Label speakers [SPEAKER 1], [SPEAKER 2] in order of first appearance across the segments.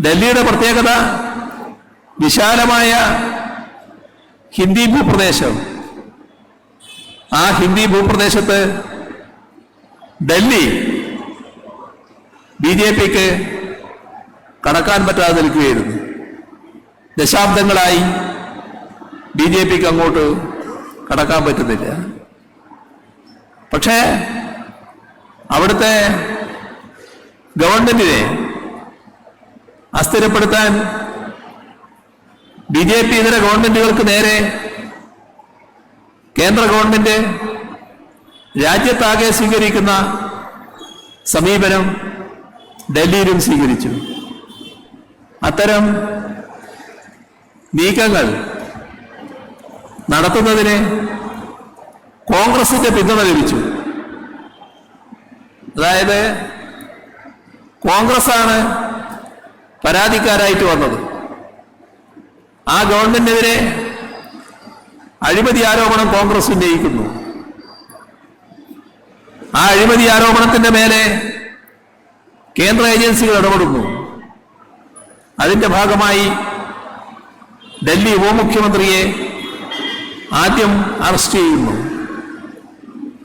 [SPEAKER 1] ഡൽഹിയുടെ പ്രത്യേകത വിശാലമായ ഹിന്ദി ഭൂപ്രദേശം. ആ ഹിന്ദി ഭൂപ്രദേശത്ത് ഡൽഹി BJPക്ക് കടക്കാൻ പറ്റാതെ നിൽക്കുകയായിരുന്നു. ദശാബ്ദങ്ങളായി BJPക്ക് അങ്ങോട്ട് കടക്കാൻ പറ്റുന്നില്ല. പക്ഷേ അവിടുത്തെ ഗവൺമെന്റിനെ അസ്ഥിരപ്പെടുത്താൻ BJP ഇതര ഗവൺമെന്റുകൾക്ക് നേരെ കേന്ദ്ര ഗവൺമെന്റ് രാജ്യത്താകെ സ്വീകരിക്കുന്ന സമീപനം ഡൽഹിയിലും സ്വീകരിച്ചു. അത്തരം നീക്കങ്ങൾ നടത്തുന്നതിന് കോൺഗ്രസിന്റെ പിന്തുണ ലഭിച്ചു. അതായത് കോൺഗ്രസ്സാണ് പരാതിക്കാരായിട്ട് വന്നത്. ആ ഗവൺമെന്റിനെതിരെ അഴിമതി ആരോപണം കോൺഗ്രസ് ഉന്നയിക്കുന്നു. ആ അഴിമതി ആരോപണത്തിന്റെ മേലെ കേന്ദ്ര ഏജൻസികൾ ഇടപെടുന്നു. അതിന്റെ ഭാഗമായി ഡൽഹി ഉപമുഖ്യമന്ത്രിയെ ആദ്യം അറസ്റ്റ് ചെയ്യുന്നു.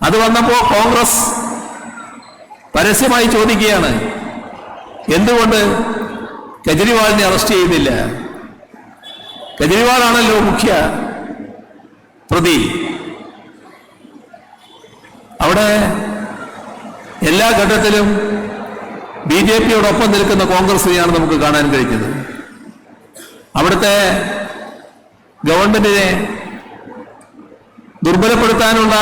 [SPEAKER 1] അത് വന്നപ്പോൾ കോൺഗ്രസ് പരസ്യമായി ചോദിക്കുകയാണ്, എന്തുകൊണ്ട് കെജ്രിവാളിനെ അറസ്റ്റ് ചെയ്യുന്നില്ല? കെജ്രിവാളാണല്ലോ മുഖ്യ പ്രതി. അവിടെ എല്ലാ ഘട്ടത്തിലും BJPയോടൊപ്പം നിൽക്കുന്ന കോൺഗ്രസിനെയാണ് നമുക്ക് കാണാൻ കഴിയുന്നത്. അവിടുത്തെ ഗവൺമെന്റിനെ ദുർബലപ്പെടുത്താനുള്ള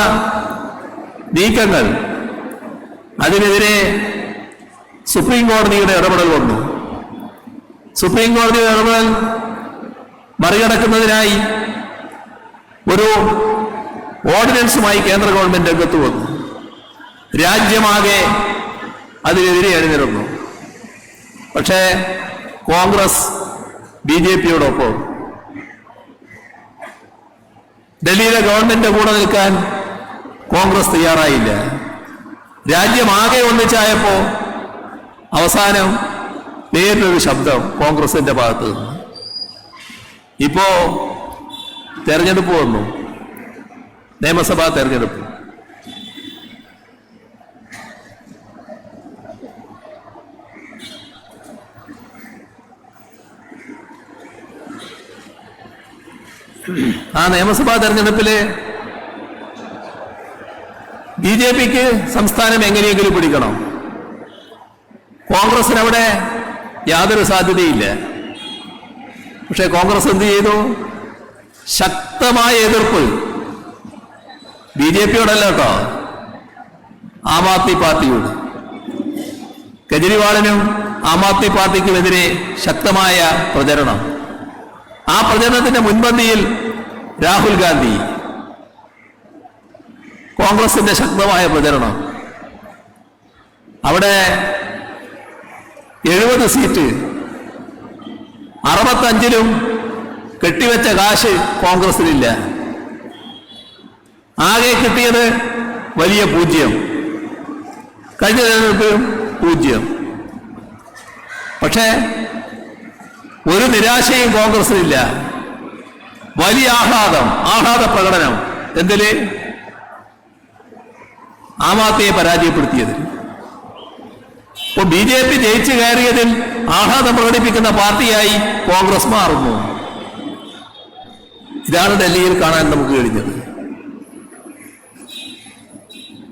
[SPEAKER 1] നീക്കങ്ങൾ, അതിനെതിരെ സുപ്രീം കോടതിയുടെ ഇടപെടൽ വന്നു. സുപ്രീം കോടതിയുടെ ഇടപെടൽ മറികടക്കുന്നതിനായി ഒരു ഓർഡിനൻസുമായി കേന്ദ്ര ഗവൺമെന്റ് രംഗത്ത് വന്നു. രാജ്യമാകെ അതിനെതിരെ അണിനിരന്നു. പക്ഷേ കോൺഗ്രസ് BJPയോടൊപ്പം, ഡൽഹിയിലെ ഗവൺമെന്റിന്റെ കൂടെ നിൽക്കാൻ കോൺഗ്രസ് തയ്യാറായില്ല. രാജ്യമാകെ ഒന്നിച്ചായപ്പോ അവസാനം നേരിട്ടൊരു ശബ്ദം കോൺഗ്രസിന്റെ ഭാഗത്ത് നിന്ന്. ഇപ്പോ തെരഞ്ഞെടുപ്പ് വന്നു, നിയമസഭാ തെരഞ്ഞെടുപ്പ്. ആ നിയമസഭാ തെരഞ്ഞെടുപ്പില് BJPക്ക് സംസ്ഥാനം എങ്ങനെയെങ്കിലും പിടിക്കണം. കോൺഗ്രസിന് അവിടെ യാതൊരു സാധ്യതയില്ല. പക്ഷെ കോൺഗ്രസ് എന്ത് ചെയ്തു? ശക്തമായ എതിർപ്പ് BJPയോടല്ല കേട്ടോ, ആം ആദ്മി പാർട്ടിയോട്. കെജ്രിവാളിനും ആം ആദ്മി പാർട്ടിക്കുമെതിരെ ശക്തമായ പ്രചരണം. ആ പ്രചരണത്തിന്റെ മുൻപന്തിയിൽ രാഹുൽ ഗാന്ധി. കോൺഗ്രസിന്റെ ശക്തമായ പ്രചരണം. അവിടെ 70 സീറ്റ്, 65ലും കെട്ടിവെച്ച കാശ് കോൺഗ്രസിനില്ല. ആകെ കിട്ടിയത് വലിയ 0. കഴിഞ്ഞ തെരഞ്ഞെടുപ്പിലും 0. പക്ഷേ ഒരു നിരാശയും കോൺഗ്രസിനില്ല. വലിയ ആഹ്ലാദ പ്രകടനം. എന്തില്? ആം ആദ്മിയെ പരാജയപ്പെടുത്തിയത്. ഇപ്പോൾ BJP ജയിച്ചു കയറിയതിൽ ആഹ്ലാദം പ്രകടിപ്പിക്കുന്ന പാർട്ടിയായി കോൺഗ്രസ് മാറുന്നു. ഇതാണ് ഡൽഹിയിൽ കാണാൻ നമുക്ക് കഴിഞ്ഞത്.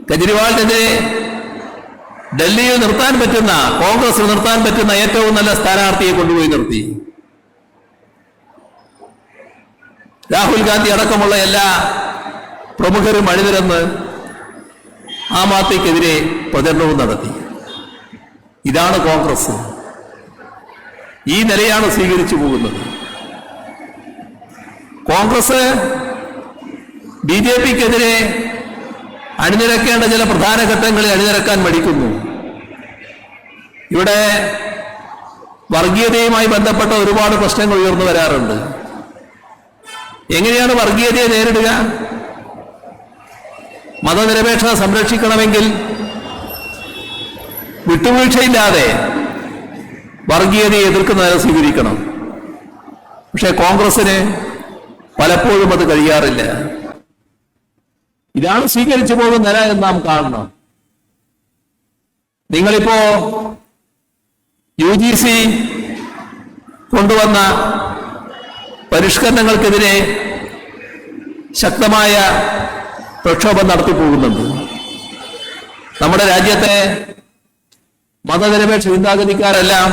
[SPEAKER 1] കെജ്രിവാളിനെതിരെ ഡൽഹിയിൽ നിർത്താൻ പറ്റുന്ന, കോൺഗ്രസ് നിർത്താൻ പറ്റുന്ന ഏറ്റവും നല്ല സ്ഥാനാർത്ഥിയെ കൊണ്ടുപോയി നിർത്തി. രാഹുൽ ഗാന്ധി അടക്കമുള്ള എല്ലാ പ്രമുഖരും അണിനിരന്ന് ആം ആദ്മിക്കെതിരെ പ്രചരണവും നടത്തി. ഇതാണ് കോൺഗ്രസ്. ഈ നിലയാണ് സ്വീകരിച്ചു പോകുന്നത്. കോൺഗ്രസ് BJPക്കെതിരെ അണിനിരക്കേണ്ട ചില പ്രധാന ഘട്ടങ്ങളിൽ അണിനിരക്കാൻ മടിക്കുന്നു. ഇവിടെ വർഗീയതയുമായി ബന്ധപ്പെട്ട ഒരുപാട് പ്രശ്നങ്ങൾ ഉയർന്നു വരാറുണ്ട്. എങ്ങനെയാണ് വർഗീയതയെ നേരിടുക? മതനിരപേക്ഷത സംരക്ഷിക്കണമെങ്കിൽ വിട്ടുവീഴ്ചയില്ലാതെ വർഗീയതയെ എതിർക്കുന്ന നില സ്വീകരിക്കണം. പക്ഷെ കോൺഗ്രസിന് പലപ്പോഴും അത് കഴിയാറില്ല. ഇതാണ് സ്വീകരിച്ചു പോകുന്ന നില എന്ന് നാം കാണണം. നിങ്ങളിപ്പോ UGC കൊണ്ടുവന്ന പരിഷ്കരണങ്ങൾക്കെതിരെ ശക്തമായ പ്രക്ഷോഭം നടത്തിപ്പോകുന്നുണ്ട്. നമ്മുടെ രാജ്യത്തെ മതനിരപേക്ഷ ചിന്താഗതിക്കാരെല്ലാം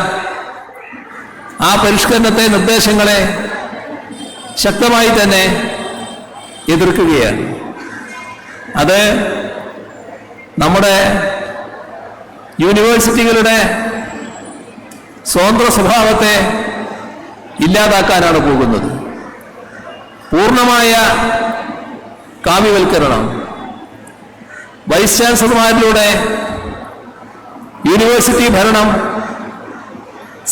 [SPEAKER 1] ആ പരിഷ്കരണത്തെ, നിർദ്ദേശങ്ങളെ ശക്തമായി തന്നെ എതിർക്കുകയാണ്. അത് നമ്മുടെ യൂണിവേഴ്സിറ്റികളുടെ സ്വതന്ത്ര സ്വഭാവത്തെ ഇല്ലാതാക്കാനാണ് പോകുന്നത്. പൂർണ്ണമായ കാവ്യവൽക്കരണം, വൈസ് ചാൻസലർമാരിലൂടെ യൂണിവേഴ്സിറ്റി ഭരണം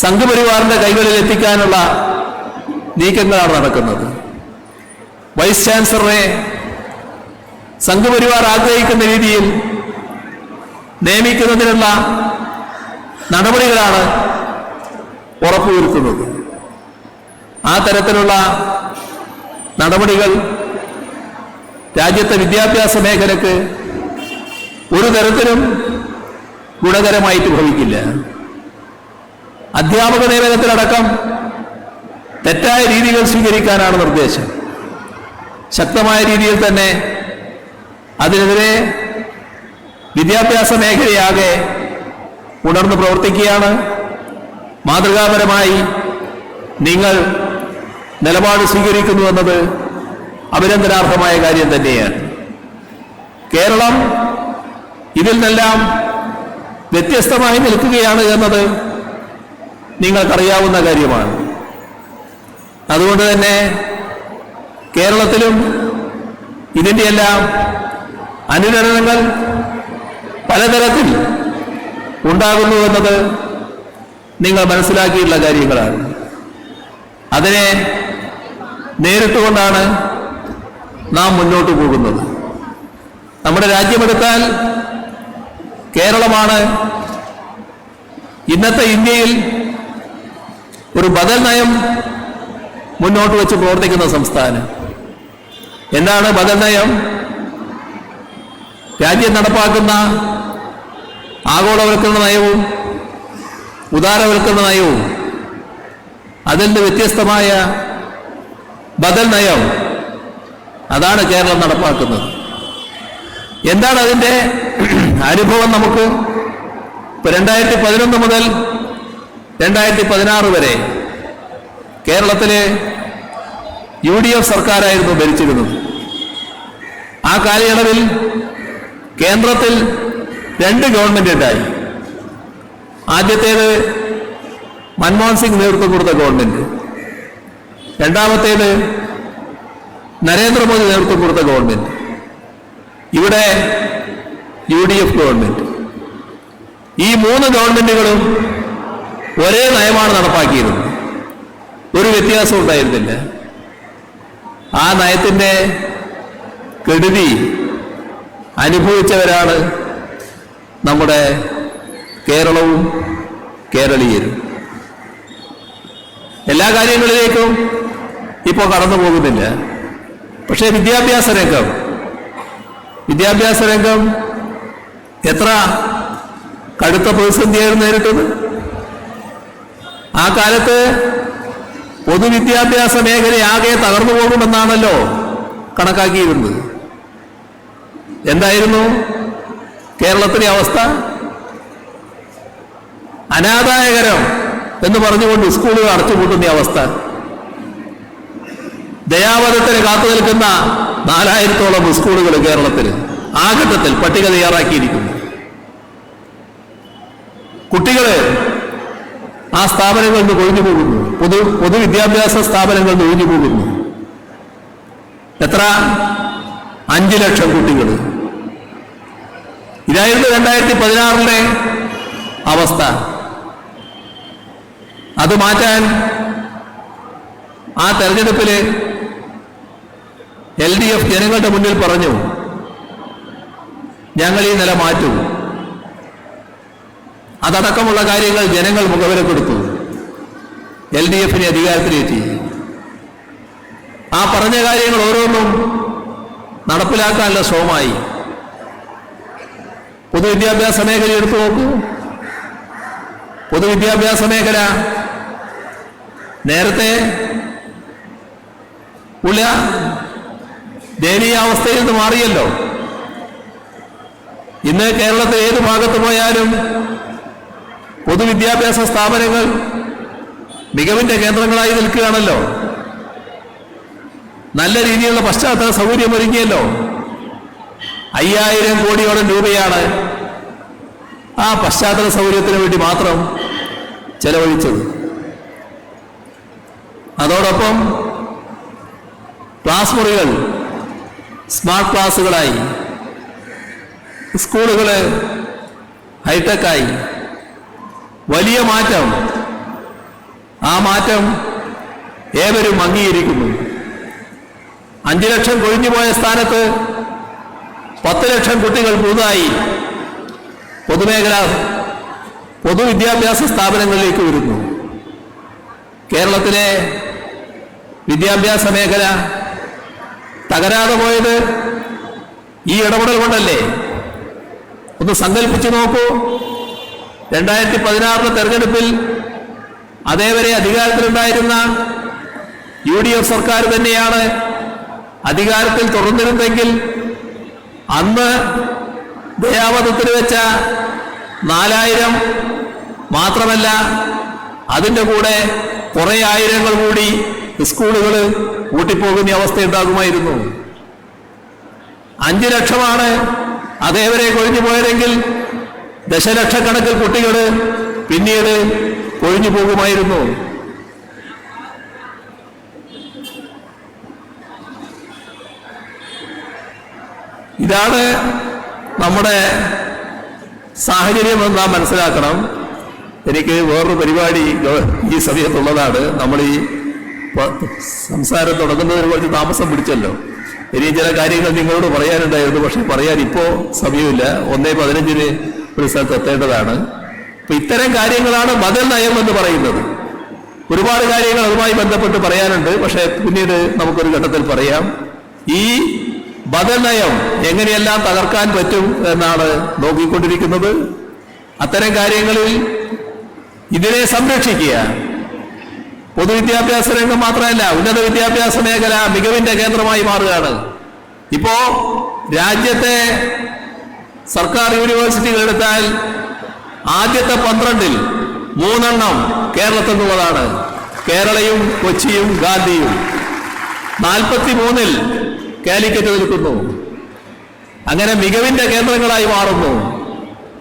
[SPEAKER 1] സംഘപരിവാറിന്റെ കൈകളിൽ എത്തിക്കാനുള്ള നീക്കങ്ങളാണ് നടക്കുന്നത്. വൈസ് ചാൻസലറെ സംഘപരിവാർ ആഗ്രഹിക്കുന്ന രീതിയിൽ നിയമിക്കുന്നതിനുള്ള നടപടികളാണ് ഉറപ്പുവരുത്തുന്നത്. ആ തരത്തിലുള്ള നടപടികൾ രാജ്യത്തെ വിദ്യാഭ്യാസ മേഖലയ്ക്ക് ഒരു തരത്തിലും ഗുണകരമായിട്ട് ഭവിക്കില്ല. അധ്യാപക നിയമനത്തിലടക്കം തെറ്റായ രീതികൾ സ്വീകരിക്കാനാണ് നിർദ്ദേശം. ശക്തമായ രീതിയിൽ തന്നെ അതിനെതിരെ വിദ്യാഭ്യാസ മേഖലയാകെ ഉണർന്നു പ്രവർത്തിക്കുകയാണ്. മാതൃകാപരമായി നിങ്ങൾ നിലപാട് സ്വീകരിക്കുന്നു എന്നത് അഭിനന്ദനാർഹമായ കാര്യം തന്നെയാണ്. കേരളം ഇതിൽ നിന്നെല്ലാം വ്യത്യസ്തമായി നിൽക്കുകയാണ് എന്നത് നിങ്ങൾക്കറിയാവുന്ന കാര്യമാണ്. അതുകൊണ്ട് തന്നെ കേരളത്തിലും ഇതിൻ്റെയെല്ലാം അനുരണനങ്ങൾ പലതരത്തിൽ ഉണ്ടാകുന്നു എന്നത് നിങ്ങൾ മനസ്സിലാക്കിയിട്ടുള്ള കാര്യങ്ങളാണ്. അതിനെ നേരിട്ടുകൊണ്ടാണ് നാം മുന്നോട്ട് പോകുന്നത്. നമ്മുടെ രാജ്യമെടുത്താൽ കേരളമാണ് ഇന്നത്തെ ഇന്ത്യയിൽ ഒരു ബദൽ നയം മുന്നോട്ട് വെച്ച് പ്രവർത്തിക്കുന്ന സംസ്ഥാനം. എന്താണ് ബദൽ നയം? രാജ്യം നടപ്പാക്കുന്ന ആഗോളവൽക്കരണ നയവും ഉദാരവൽക്കരണ നയവും അതിൽ നിന്ന് വ്യത്യസ്തമായ ബദൽ നയം, അതാണ് കേരളം നടപ്പാക്കുന്നത്. എന്താണ് അതിൻ്റെ അനുഭവം? നമുക്ക് 2011 മുതൽ 2016 വരെ കേരളത്തിലെ UDF സർക്കാരായിരുന്നു ഭരിച്ചിരുന്നത്. ആ കാലയളവിൽ കേന്ദ്രത്തിൽ 2 ഗവൺമെന്റ് ഉണ്ടായി. ആദ്യത്തേത് മൻമോഹൻ സിംഗ് നേതൃത്വം കൊടുത്ത ഗവൺമെന്റ്, രണ്ടാമത്തേത് നരേന്ദ്രമോദി നേതൃത്വം കൊടുത്ത ഗവൺമെന്റ്, ഇവിടെ UDF ഗവൺമെന്റ്. ഈ 3 ഗവൺമെന്റുകളും ഒരേ നയമാണ് നടപ്പാക്കിയിരുന്നത്. ഒരു വ്യത്യാസം ഉണ്ടായിരുന്നില്ല. ആ നയത്തിന്റെ കെടുതി അനുഭവിച്ചവരാണ് നമ്മുടെ കേരളവും കേരളീയരും. എല്ലാ കാര്യങ്ങളിലേക്കും ഇപ്പോൾ കടന്നു പോകുന്നില്ല. പക്ഷേ വിദ്യാഭ്യാസ രംഗം എത്ര കടുത്ത പ്രതിസന്ധിയായിരുന്നു നേരിട്ടത്. ആ കാലത്ത് പൊതുവിദ്യാഭ്യാസ മേഖലയാകെ തകർന്നു പോകുമെന്നാണല്ലോ കണക്കാക്കിയിരുന്നത്. എന്തായിരുന്നു കേരളത്തിലെ അവസ്ഥ? അനാദായകരം എന്ന് പറഞ്ഞുകൊണ്ട് സ്കൂളുകൾ അടച്ചുപൂട്ടുന്ന അവസ്ഥ. ദയാവധത്തിന് കാത്തു നിൽക്കുന്ന 4000-ഓളം സ്കൂളുകൾ കേരളത്തിൽ ആ ഘട്ടത്തിൽ പട്ടിക തയ്യാറാക്കിയിരിക്കുന്നു. കുട്ടികള് ആ സ്ഥാപനങ്ങളിൽ നിന്ന് ഒഴിഞ്ഞു പോകുന്നു. പൊതുവിദ്യാഭ്യാസ സ്ഥാപനങ്ങളിൽ നിന്ന് ഒഴിഞ്ഞു പോകുന്നു. എത്ര? 5 ലക്ഷം കുട്ടികൾ. ഇതായിരുന്നു 2016 അവസ്ഥ. അത് മാറ്റാൻ ആ തെരഞ്ഞെടുപ്പില് LDF ജനങ്ങളുടെ മുന്നിൽ പറഞ്ഞു, ഞങ്ങൾ ഈ നില മാറ്റും. അതടക്കമുള്ള കാര്യങ്ങൾ ജനങ്ങൾ മുഖവിലക്കെടുത്തു. LDF-നെ അധികാരത്തിലേറ്റി. ആ പറഞ്ഞ കാര്യങ്ങൾ ഓരോന്നും നടപ്പിലാക്കാനുള്ള ശ്രമമായി. പൊതുവിദ്യാഭ്യാസ മേഖല എടുത്തു നോക്കൂ. പൊതുവിദ്യാഭ്യാസ മേഖല നേരത്തെ ഉള്ള ദയനീയാവസ്ഥയിൽ നിന്ന് മാറിയല്ലോ. ഇന്ന് കേരളത്തിൽ ഏത് ഭാഗത്ത് പോയാലും പൊതുവിദ്യാഭ്യാസ സ്ഥാപനങ്ങൾ മികവിന്റെ കേന്ദ്രങ്ങളായി നിൽക്കുകയാണല്ലോ. നല്ല രീതിയിലുള്ള പശ്ചാത്തല സൗകര്യം ഒരുങ്ങിയല്ലോ. 5000 കോടിയോളം രൂപയാണ് ആ പശ്ചാത്തല സൗകര്യത്തിന് വേണ്ടി മാത്രം ചെലവഴിച്ചത്. അതോടൊപ്പം ക്ലാസ് മുറികൾ സ്മാർട്ട് ക്ലാസുകളായി, സ്കൂളുകൾ ഹൈടെക്കായി. വലിയ മാറ്റം. ആ മാറ്റം ഏവരും അംഗീകരിക്കുന്നു. 5 ലക്ഷം കൊഴിഞ്ഞുപോയ സ്ഥാനത്ത് 10 ലക്ഷം കുട്ടികൾ പുതുതായി പൊതുവിദ്യാഭ്യാസ സ്ഥാപനങ്ങളിലേക്ക് വരുന്നു. കേരളത്തിലെ വിദ്യാഭ്യാസ മേഖല തകരാതെ പോയത് ഈ ഇടപെടൽ കൊണ്ടല്ലേ? ഒന്ന് സങ്കല്പിച്ചു നോക്കൂ. 2016 തെരഞ്ഞെടുപ്പിൽ അതേവരെ അധികാരത്തിലുണ്ടായിരുന്ന UDF സർക്കാർ തന്നെയാണ് അധികാരത്തിൽ തുടർന്നിരുന്നെങ്കിൽ അന്ന് ദയാവധത്തിൽ വെച്ച 4000 മാത്രമല്ല, അതിൻ്റെ കൂടെ കുറെ ആയിരങ്ങൾ കൂടി സ്കൂളുകൾ കൂട്ടിപ്പോകുന്ന അവസ്ഥ ഉണ്ടാകുമായിരുന്നു. 5 ലക്ഷമാണ് അതേവരെ കൊഴിഞ്ഞു പോയതെങ്കിൽ ദശലക്ഷക്കണക്കിൽ കുട്ടികൾ പിന്നീട് കൊഴിഞ്ഞു പോകുമായിരുന്നു. ഇതാണ് നമ്മുടെ സാഹചര്യം എന്ന് നാം മനസ്സിലാക്കണം. എനിക്ക് വേറൊരു പരിപാടി ഈ സമയത്തുള്ളതാണ്. നമ്മൾ ഈ സംസാരം തുടങ്ങുന്നതിന് കുറച്ച് താമസം പിടിച്ചല്ലോ. ഇനി ചില കാര്യങ്ങൾ നിങ്ങളോട് പറയാനുണ്ടായിരുന്നു, പക്ഷെ പറയാൻ ഇപ്പോ സമയമില്ല. 1:15 ഒരു സ്ഥലത്ത് എത്തേണ്ടതാണ്. അപ്പൊ ഇത്തരം കാര്യങ്ങളാണ് ബദൽ നയം എന്ന് പറയുന്നത്. ഒരുപാട് കാര്യങ്ങൾ അതുമായി ബന്ധപ്പെട്ട് പറയാനുണ്ട്, പക്ഷെ പിന്നീട് നമുക്കൊരു ഘട്ടത്തിൽ പറയാം. ഈ ബദൽ നയം എങ്ങനെയെല്ലാം തകർക്കാൻ പറ്റും എന്നാണ് നോക്കിക്കൊണ്ടിരിക്കുന്നത്. അത്തരം കാര്യങ്ങളിൽ ഇതിനെ സംരക്ഷിക്കുക. പൊതുവിദ്യാഭ്യാസ രംഗം മാത്രമല്ല, ഉന്നത വിദ്യാഭ്യാസ മേഖല മികവിന്റെ കേന്ദ്രമായി മാറുകയാണ്. ഇപ്പോ രാജ്യത്തെ സർക്കാർ യൂണിവേഴ്സിറ്റികൾ എടുത്താൽ ആദ്യത്തെ 12-ൽ 3 കേരളത്തിൽ നിന്നുള്ളതാണ്. കേരളയും കൊച്ചിയും ഗാന്ധിയും. 43-ൽ കാലിക്കറ്റ് നിൽക്കുന്നു. അങ്ങനെ മികവിന്റെ കേന്ദ്രങ്ങളായി മാറുന്നു.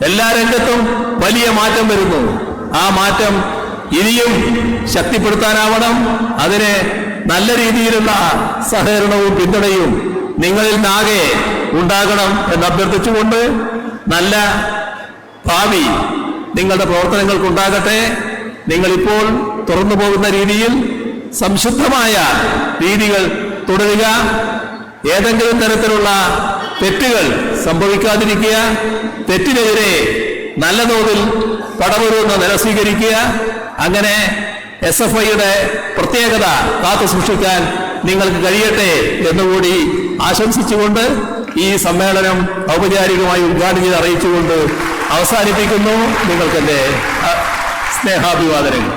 [SPEAKER 1] എല്ലാ രംഗത്തും വലിയ മാറ്റം വരുന്നു. ആ മാറ്റം ഇനിയും ശക്തിപ്പെടുത്താനാവണം. അതിന് നല്ല രീതിയിലുള്ള സഹകരണവും പിന്തുണയും നിങ്ങളിൽ നിന്നാകെ ഉണ്ടാകണം എന്ന് അഭ്യർത്ഥിച്ചുകൊണ്ട് നല്ല ഭാവി നിങ്ങളുടെ പ്രവർത്തനങ്ങൾക്കുണ്ടാകട്ടെ. നിങ്ങളിപ്പോൾ തുറന്നു പോകുന്ന രീതിയിൽ സംശുദ്ധമായ രീതികൾ തുടരുക. ഏതെങ്കിലും തരത്തിലുള്ള തെറ്റുകൾ സംഭവിക്കാതിരിക്കുക. തെറ്റിനെതിരെ നല്ല തോതിൽ പടമൊരുന്ന നില സ്വീകരിക്കുക. അങ്ങനെ SFIയുടെ പ്രത്യേകത കാത്തു സൂക്ഷിക്കാൻ നിങ്ങൾക്ക് കഴിയട്ടെ എന്നുകൂടി ആശംസിച്ചുകൊണ്ട് ഈ സമ്മേളനം ഔപചാരികമായി ഉദ്ഘാടനം ചെയ്ത് അറിയിച്ചുകൊണ്ട് അവസാനിപ്പിക്കുന്നു. നിങ്ങൾക്കെന്റെ സ്നേഹാഭിവാദനങ്ങൾ.